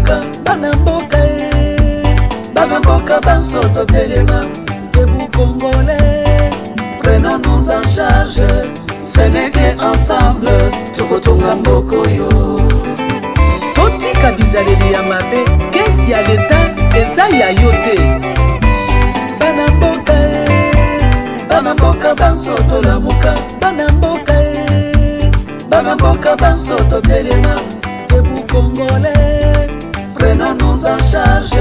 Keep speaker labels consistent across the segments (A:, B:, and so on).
A: mboka bana mboka bana mboka bansoto telenga debout congolais prenons-nous en charge ce n'est qu'ensemble tokotonga mboka oyo totika bizaleli ya mabe kesi ya leta eza ya yo te bana mboka bansoto lamuka bana mboka bansoto telenga debout congolais prenons-nous en charge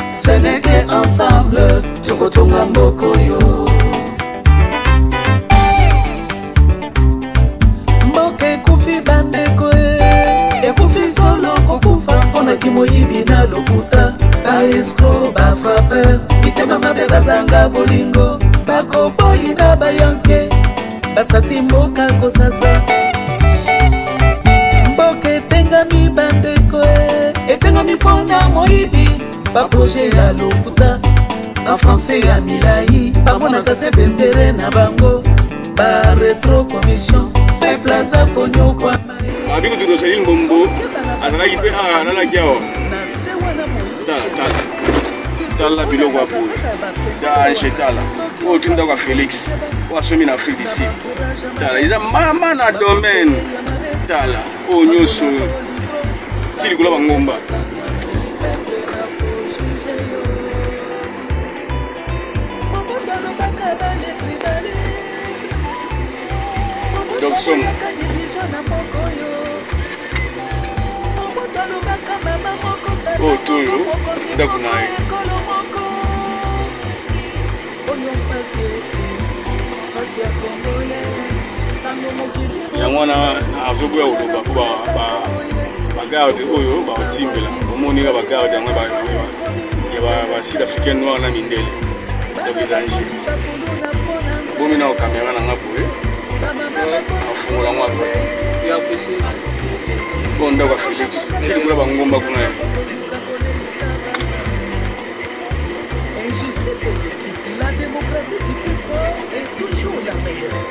A: ce n'est qu'ensemble tokotonga mboka oyo mboka ekufi bandeko ekufi solo kokufa mpona kimoyibi na lokuta baescro bafraper bitema mabe bazanga bolingo bakoboyi na bayanke basasi mboka kosasa mboka etengami bandeko etengami mpona moyibi baproje ya lokuta bafrancais ya milai bamonaka se bendere na bango baretro commission peuple aza konyokwa
B: abiki tudoseli ngombo azalaki mpe alalaki awa tala biloko apo danger tala oyo tuni ndako ya Félix oyo asomi na Afrique du Sud tala eza mama na domaine tala oyo nyonso ti likolo bangomba donc somo oyo toyo ndako na ye yango wana azoboya koloba po bagarde oyo baotimbela omonika bagarde yango ya basud africaine noir na mindele donc danger bomi na okamera nanga boye afungola ngo apres po ndako ya Félix ti likolo bangomba kuna ye
A: la démocratie du plus fort est toujours la meilleure.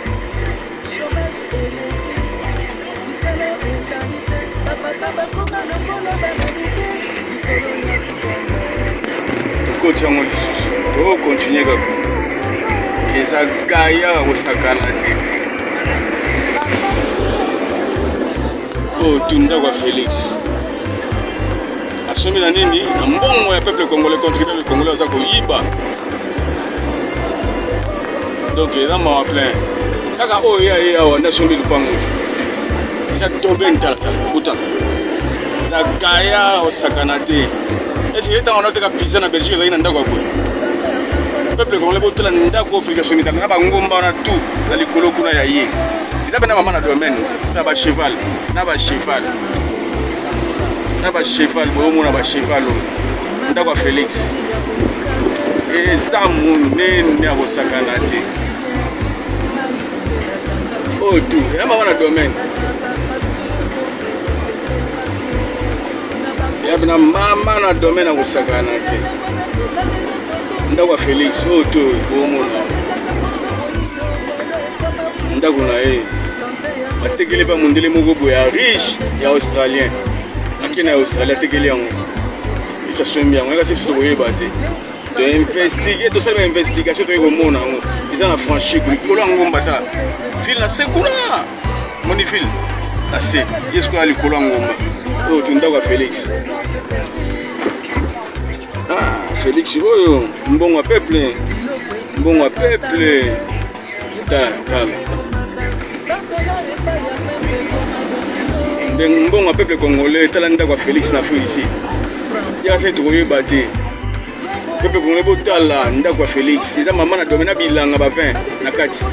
A: Chômage élevé, du salaire insanité,
B: tokotiango lisusu tokontinue kaka eza gaya kosakana te oyo tunda kwa Félix asomi na nini na mbongo ya peuple congolais contribuable congolais aza koyiba donc eza mawa plein kaka oyo ya awa nde asombi lupango eza tobe ntalatala kutana eza gaya kosakana te eske ntango naoteka pizza na Belgique ezali na ndako ya boye peuple congolais botala ndako Afrika somitana na bangomba wana tout na likolo kuna ya ye eza mpe na mama na domaine na bacheval boyomona bacheval oyo ndako ya Félix eza monene ya kosakana te oyo tu eza mama na domaine eza na mama na domaine ya kosakana te ndako ya Félix oyo tu boyomona ndako na ye atekeli mpe mondele moko boye ya riche ya australien akina ya australie atekeli yango esasombi yango ekasi biso tokoyeba te toinvestige tosali bainvestigation toyei komona yango eza na franchi likolo ya ngomba ta file na se kuna moni file na se yeskoya likolo ya ngomba oyo tu ndako ya Félix Félix oyo mbongo ya peuple tala mbongo ya peuple congolais tala ndako ya Félix na Afrique ici yaka tokoyeba te peuple congolais botala ndako ya Félix eza mama na domaine na bilanga bavin na kati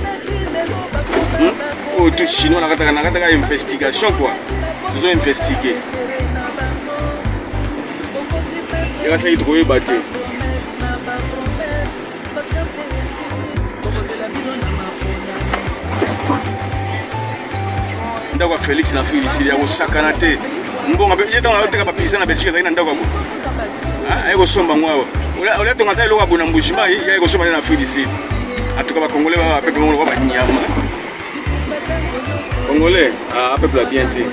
B: oyo tu chinois nakataka investigation quoi tozo investigue yaka saki tokoyeba te ndako ya Félix na Afrique ici ya kosakana te mbongo ye ntango naoteka bapisa na Belgique ezali na ndako ya bo aye kosomba ngo awa olia tonga ata eloko ya bona mbujima yaye kosomba na Afrique ici atuka bacongolais bapeuple moko banyama congolais apeuple ya bien te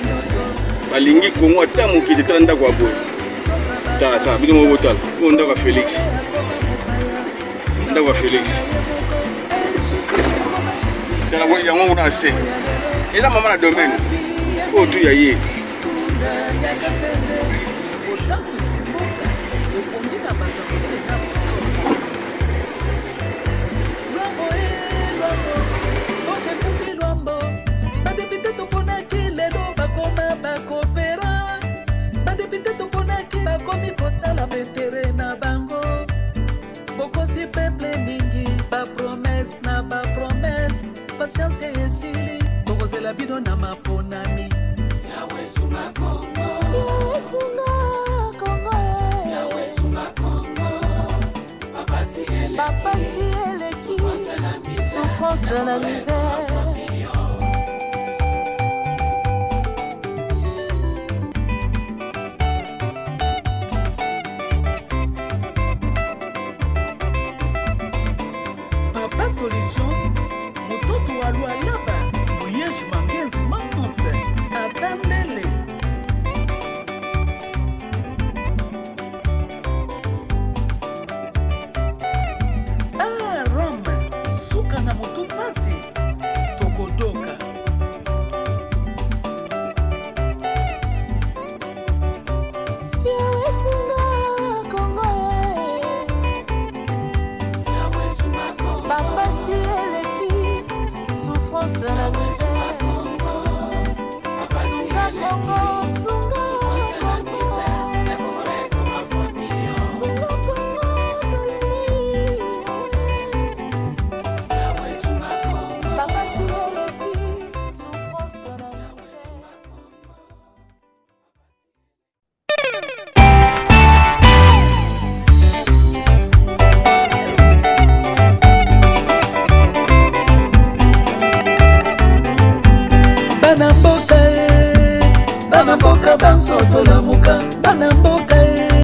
B: balingi kongo ata moki te tala ndako ya boye Tata, bino mo botal. On ndako Félix. Ndako Félix. Tala bo ya ngo na se. Ela mama na domaine. O tu ya ye.
A: Patience esili tokozela bino na maponami Yawe sunga Kongo Yawe sunga Kongo Yawe sunga Kongo Papa si eleki souffrance de la misère Papa solution Mototo walu alaba, Moyeji Mangenzi Makonse, Atandele. Ah, Rome, suka na motu pasi, Togodoka. Yawe sunga Kongo Yawe sunga Kongo Papa si souffrance de la misère. Sunga Kongo, Sunga Kongo. Sunga Kongo, Papa si eleki, souffrance de la Banamboka banso tolamuka Banamboka